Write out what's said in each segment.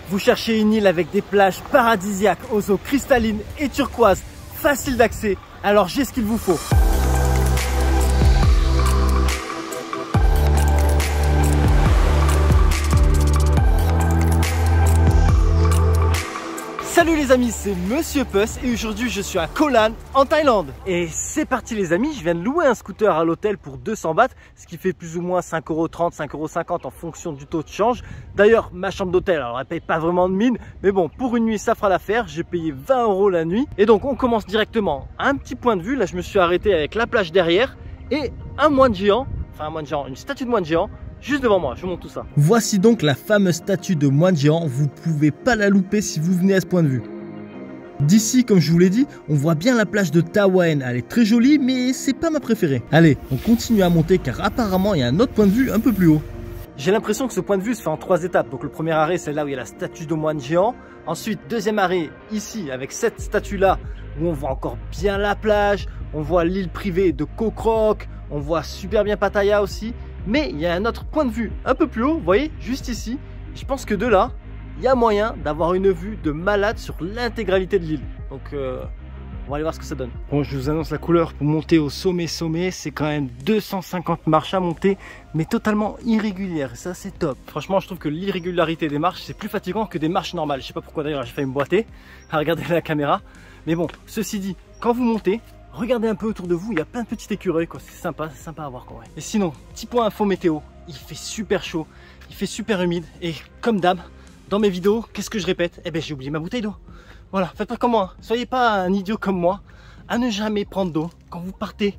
Vous cherchez une île avec des plages paradisiaques aux eaux cristallines et turquoises, faciles d'accès, alors j'ai ce qu'il vous faut. Salut les amis, c'est Monsieur Puss et aujourd'hui je suis à Koh Lan en Thaïlande. Et c'est parti les amis, je viens de louer un scooter à l'hôtel pour 200 bahts, ce qui fait plus ou moins 5,30 €, 5,50 € en fonction du taux de change. D'ailleurs ma chambre d'hôtel, alors elle paye pas vraiment de mine, mais bon pour une nuit ça fera l'affaire, j'ai payé 20 € la nuit. Et donc on commence directement à un petit point de vue, là je me suis arrêté avec la plage derrière et un moine géant, enfin un moine géant, une statue de moine géant. Juste devant moi, je vous montre tout ça. Voici donc la fameuse statue de moine géant, vous pouvez pas la louper si vous venez à ce point de vue. D'ici, comme je vous l'ai dit, on voit bien la plage de Ta Waen, elle est très jolie mais c'est pas ma préférée. Allez, on continue à monter car apparemment il y a un autre point de vue un peu plus haut. J'ai l'impression que ce point de vue se fait en 3 étapes. Donc le premier arrêt c'est là où il y a la statue de moine géant. Ensuite, deuxième arrêt ici avec cette statue là où on voit encore bien la plage. On voit l'île privée de Koh Krok, on voit super bien Pattaya aussi. Mais il y a un autre point de vue un peu plus haut, vous voyez, juste ici. Je pense que de là, il y a moyen d'avoir une vue de malade sur l'intégralité de l'île. Donc on va aller voir ce que ça donne. Bon, je vous annonce la couleur pour monter au sommet. C'est quand même 250 marches à monter, mais totalement irrégulière. Et ça, c'est top. Franchement, je trouve que l'irrégularité des marches, c'est plus fatigant que des marches normales. Je sais pas pourquoi d'ailleurs, j'ai failli me boiter à regarder la caméra. Mais bon, ceci dit, quand vous montez, regardez un peu autour de vous, il y a plein de petits écureuils, quoi. C'est sympa à voir, quoi. Ouais. Et sinon, petit point info météo, il fait super chaud, il fait super humide. Et comme d'hab, dans mes vidéos, qu'est-ce que je répète? Eh ben, j'ai oublié ma bouteille d'eau. Voilà, faites pas comme moi, hein. Soyez pas un idiot comme moi, à ne jamais prendre d'eau quand vous partez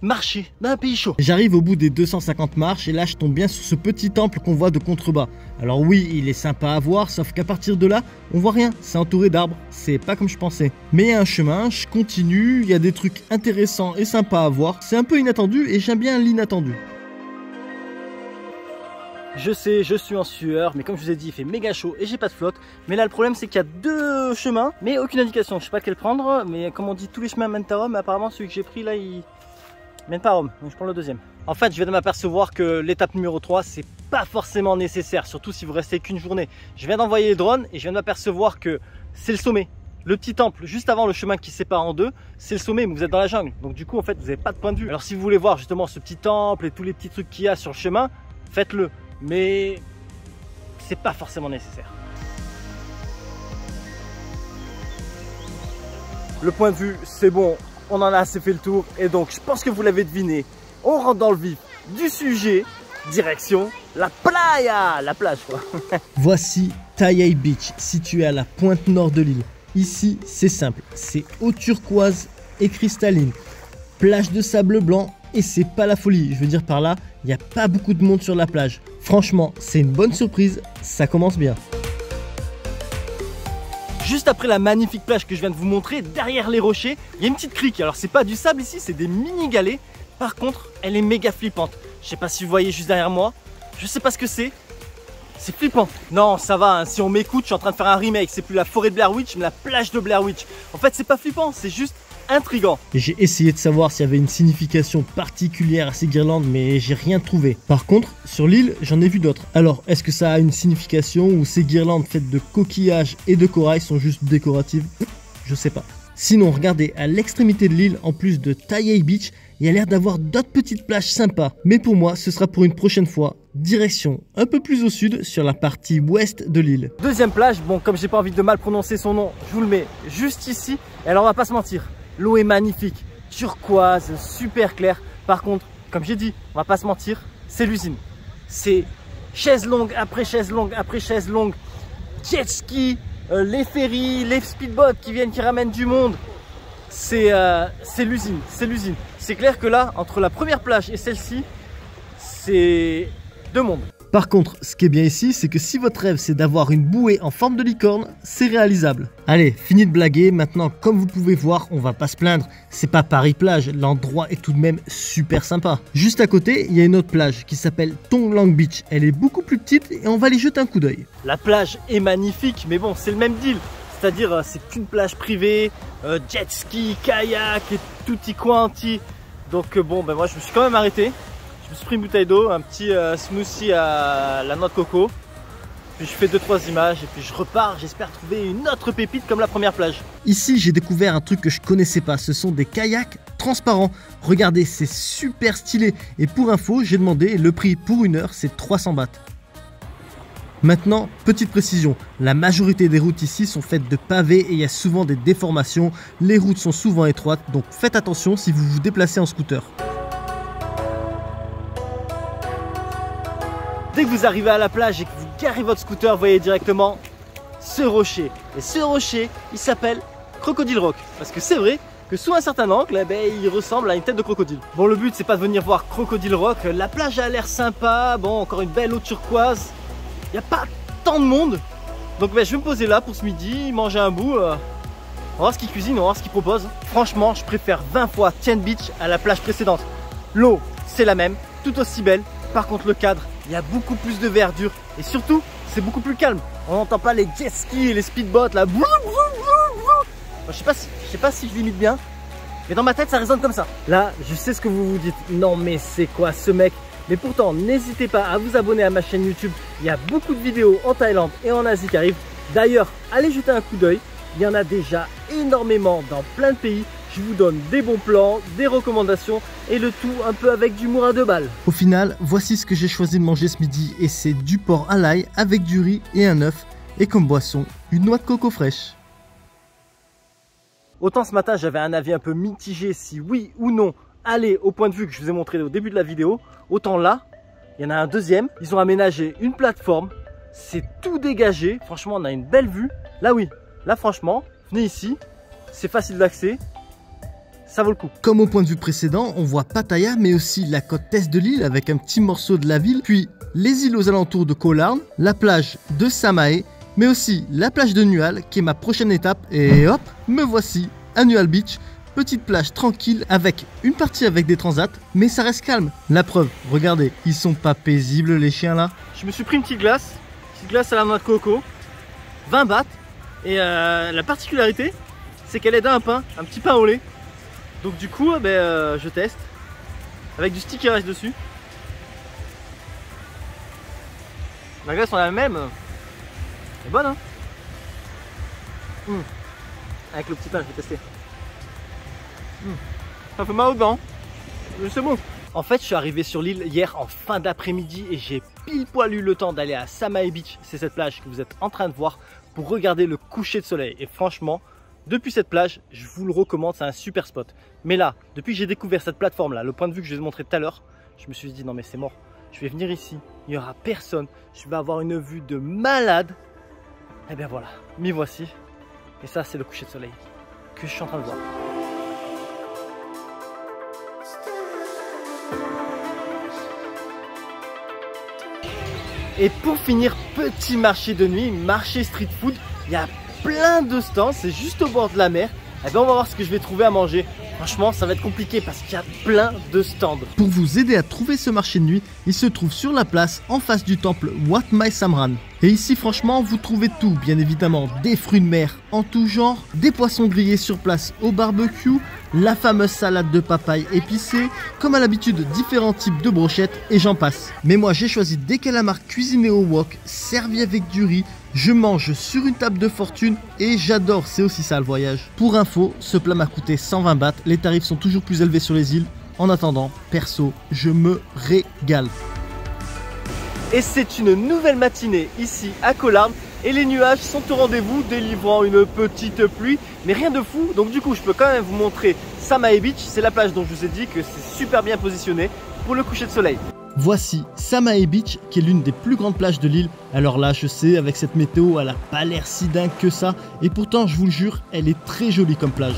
marcher dans un pays chaud. J'arrive au bout des 250 marches et là je tombe bien sur ce petit temple qu'on voit de contrebas. Alors oui, il est sympa à voir, sauf qu'à partir de là, on voit rien, c'est entouré d'arbres, c'est pas comme je pensais. Mais il y a un chemin, je continue, il y a des trucs intéressants et sympas à voir, c'est un peu inattendu et j'aime bien l'inattendu. Je sais, je suis en sueur, mais comme je vous ai dit, il fait méga chaud et j'ai pas de flotte. Mais là, le problème, c'est qu'il y a 2 chemins, mais aucune indication. Je sais pas quel prendre, mais comme on dit, tous les chemins mènent à Rome. Mais apparemment, celui que j'ai pris là, il mène pas à Rome. Donc je prends le deuxième. En fait, je viens de m'apercevoir que l'étape numéro 3, c'est pas forcément nécessaire, surtout si vous restez qu'une journée. Je viens d'envoyer les drones et je viens de m'apercevoir que c'est le sommet. Le petit temple, juste avant le chemin qui sépare en deux, c'est le sommet, mais vous êtes dans la jungle. Donc du coup, en fait, vous n'avez pas de point de vue. Alors si vous voulez voir justement ce petit temple et tous les petits trucs qu'il y a sur le chemin, faites-le. Mais c'est pas forcément nécessaire. Le point de vue, c'est bon, on en a assez fait le tour. Et donc, je pense que vous l'avez deviné, on rentre dans le vif du sujet. Direction la playa, la plage quoi. Voici Ta Yai Beach, situé à la pointe nord de l'île. Ici, c'est simple, c'est eau turquoise et cristalline. Plage de sable blanc. Et c'est pas la folie, je veux dire par là, il n'y a pas beaucoup de monde sur la plage. Franchement, c'est une bonne surprise, ça commence bien. Juste après la magnifique plage que je viens de vous montrer, derrière les rochers, il y a une petite crique. Alors c'est pas du sable ici, c'est des mini galets. Par contre, elle est méga flippante. Je sais pas si vous voyez juste derrière moi, je sais pas ce que c'est. C'est flippant. Non, ça va, hein. Si on m'écoute, je suis en train de faire un remake. C'est plus la forêt de Blair Witch, mais la plage de Blair Witch. En fait, c'est pas flippant, c'est juste intriguant. J'ai essayé de savoir s'il y avait une signification particulière à ces guirlandes, mais j'ai rien trouvé. Par contre, sur l'île, j'en ai vu d'autres. Alors, est-ce que ça a une signification ou ces guirlandes faites de coquillages et de corail sont juste décoratives? Je sais pas. Sinon, regardez, à l'extrémité de l'île, en plus de Ta Yai Beach, il y a l'air d'avoir d'autres petites plages sympas. Mais pour moi, ce sera pour une prochaine fois. Direction un peu plus au sud, sur la partie ouest de l'île. Deuxième plage, bon, comme j'ai pas envie de mal prononcer son nom, je vous le mets juste ici. Et alors, on va pas se mentir, l'eau est magnifique, turquoise, super claire. Par contre, comme j'ai dit, on va pas se mentir, c'est l'usine. C'est chaise longue après chaise longue après chaise longue, jet ski, les ferries, les speedboats qui viennent, qui ramènent du monde. C'est l'usine, c'est l'usine. C'est clair que là, entre la première plage et celle-ci, c'est 2 mondes. Par contre, ce qui est bien ici, c'est que si votre rêve c'est d'avoir une bouée en forme de licorne, c'est réalisable. Allez, fini de blaguer, maintenant comme vous pouvez voir, on va pas se plaindre, c'est pas Paris plage, l'endroit est tout de même super sympa. Juste à côté, il y a une autre plage qui s'appelle Tong Lang Beach, elle est beaucoup plus petite et on va aller jeter un coup d'œil. La plage est magnifique, mais bon, c'est le même deal, c'est-à-dire c'est qu'une plage privée, jet ski, kayak et tutti quanti. Donc bon, ben moi je me suis quand même arrêté. Je me suis pris une bouteille d'eau, un petit smoothie à la noix de coco. puis je fais 2-3 images et puis je repars. J'espère trouver une autre pépite comme la première plage. Ici, j'ai découvert un truc que je connaissais pas. Ce sont des kayaks transparents. Regardez, c'est super stylé. Et pour info, j'ai demandé le prix pour 1 heure, c'est 300 bahts. Maintenant, petite précision, la majorité des routes ici sont faites de pavés et il y a souvent des déformations. Les routes sont souvent étroites, donc faites attention si vous vous déplacez en scooter. Dès que vous arrivez à la plage et que vous garez votre scooter, vous voyez directement ce rocher. Et ce rocher, il s'appelle Crocodile Rock. Parce que c'est vrai que sous un certain angle, eh ben, il ressemble à une tête de crocodile. Bon, le but, c'est pas de venir voir Crocodile Rock. La plage a l'air sympa. Bon, encore une belle eau turquoise. Il n'y a pas tant de monde. Donc ben, je vais me poser là pour ce midi, manger un bout. On va voir ce qu'ils cuisinent, on va voir ce qu'ils proposent. Franchement, je préfère 20 fois Tian Beach à la plage précédente. L'eau, c'est la même, tout aussi belle. Par contre, le cadre, il y a beaucoup plus de verdure. Et surtout, c'est beaucoup plus calme. On n'entend pas les jet skis et les speedboats là. Je sais pas si je limite bien. Mais dans ma tête, ça résonne comme ça. Là, je sais ce que vous vous dites. Non mais c'est quoi ce mec? Mais pourtant, n'hésitez pas à vous abonner à ma chaîne YouTube. Il y a beaucoup de vidéos en Thaïlande et en Asie qui arrivent. D'ailleurs, allez jeter un coup d'œil. Il y en a déjà énormément dans plein de pays. Je vous donne des bons plans, des recommandations et le tout un peu avec d'humour à 2 balles. Au final, voici ce que j'ai choisi de manger ce midi et c'est du porc à l'ail avec du riz et un œuf. Et comme boisson, une noix de coco fraîche. Autant ce matin, j'avais un avis un peu mitigé si oui ou non aller au point de vue que je vous ai montré au début de la vidéo. Autant là, il y en a un deuxième. Ils ont aménagé une plateforme. C'est tout dégagé. Franchement, on a une belle vue. Là, oui. Là, franchement, venez ici. C'est facile d'accès. Ça vaut le coup. Comme au point de vue précédent, on voit Pattaya, mais aussi la côte est de l'île avec un petit morceau de la ville. Puis les îles aux alentours de Koh Larn, la plage de Samae, mais aussi la plage de Nual, qui est ma prochaine étape. Et hop, me voici à Nual Beach. Petite plage tranquille avec une partie avec des transats, mais ça reste calme. La preuve, regardez, ils sont pas paisibles les chiens là. Je me suis pris une petite glace à la noix de coco, 20 bahts. Et la particularité, c'est qu'elle est d'un pain, un petit pain au lait. Donc du coup, je teste avec du sticky rice dessus. La glace on a la même, elle est bonne hein. Avec le petit pain, je vais tester. Ça fait mal aux dents, mais c'est bon. En fait, je suis arrivé sur l'île hier en fin d'après-midi et j'ai pile poil eu le temps d'aller à Samae Beach, c'est cette plage que vous êtes en train de voir, pour regarder le coucher de soleil. Et franchement, depuis cette plage, je vous le recommande, c'est un super spot. Mais là, depuis que j'ai découvert cette plateforme là, le point de vue que je vous ai montré tout à l'heure, je me suis dit non mais c'est mort, je vais venir ici, il n'y aura personne, je vais avoir une vue de malade. Et bien voilà, m'y voici. Et ça, c'est le coucher de soleil que je suis en train de voir. Et pour finir, petit marché de nuit, marché street food. Il y a plein de stands, c'est juste au bord de la mer. Et bien on va voir ce que je vais trouver à manger. Franchement, ça va être compliqué parce qu'il y a plein de stands. Pour vous aider à trouver ce marché de nuit, il se trouve sur la place en face du temple Wat Mai Samran. Et ici, franchement, vous trouvez tout. Bien évidemment, des fruits de mer en tout genre, des poissons grillés sur place au barbecue, la fameuse salade de papaye épicée, comme à l'habitude, différents types de brochettes et j'en passe. Mais moi, j'ai choisi des calamars cuisinés au wok, servis avec du riz. Je mange sur une table de fortune et j'adore, c'est aussi ça le voyage. Pour info, ce plat m'a coûté 120 bahts, les tarifs sont toujours plus élevés sur les îles. En attendant, perso, je me régale. Et c'est une nouvelle matinée ici à Koh Larn et les nuages sont au rendez-vous, délivrant une petite pluie, mais rien de fou. Donc du coup, je peux quand même vous montrer Samae Beach, c'est la plage dont je vous ai dit que c'est super bien positionné pour le coucher de soleil. Voici Samae Beach, qui est l'une des plus grandes plages de l'île. Alors là, je sais, avec cette météo, elle n'a pas l'air si dingue que ça. Et pourtant, je vous le jure, elle est très jolie comme plage.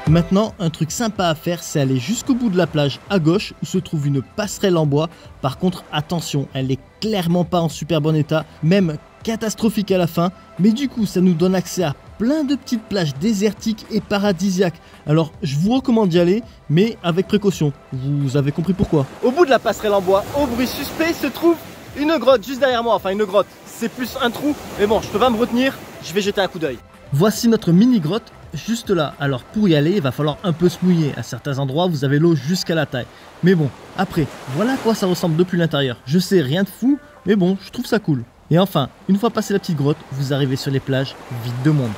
Maintenant, un truc sympa à faire, c'est aller jusqu'au bout de la plage à gauche où se trouve une passerelle en bois. Par contre, attention, elle n'est clairement pas en super bon état, même catastrophique à la fin. Mais du coup, ça nous donne accès à plein de petites plages désertiques et paradisiaques. Alors, je vous recommande d'y aller, mais avec précaution. Vous avez compris pourquoi. Au bout de la passerelle en bois, au bruit suspect, se trouve une grotte juste derrière moi. Enfin, une grotte, c'est plus un trou. Mais bon, je peux pas me retenir, je vais jeter un coup d'œil. Voici notre mini grotte. juste là. Alors pour y aller, il va falloir un peu se mouiller. À certains endroits, vous avez l'eau jusqu'à la taille. Mais bon, après, voilà à quoi ça ressemble depuis l'intérieur. Je sais, rien de fou, mais bon, je trouve ça cool. Et enfin, une fois passé la petite grotte, vous arrivez sur les plages vides de monde.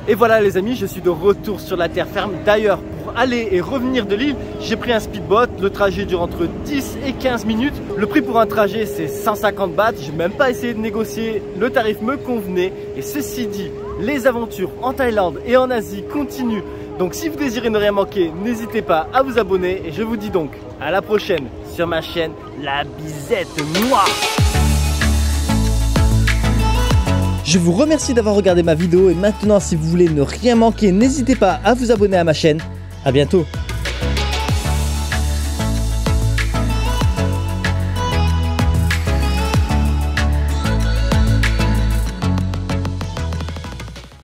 Et voilà les amis, je suis de retour sur la terre ferme. D'ailleurs, pour aller et revenir de l'île, j'ai pris un speedboat. Le trajet dure entre 10 et 15 minutes. Le prix pour un trajet, c'est 150 bahts. Je n'ai même pas essayé de négocier. Le tarif me convenait. Et ceci dit, les aventures en Thaïlande et en Asie continuent. Donc si vous désirez ne rien manquer, n'hésitez pas à vous abonner. Et je vous dis donc à la prochaine sur ma chaîne La Bizette Noire. Je vous remercie d'avoir regardé ma vidéo et maintenant si vous voulez ne rien manquer, n'hésitez pas à vous abonner à ma chaîne. À bientôt.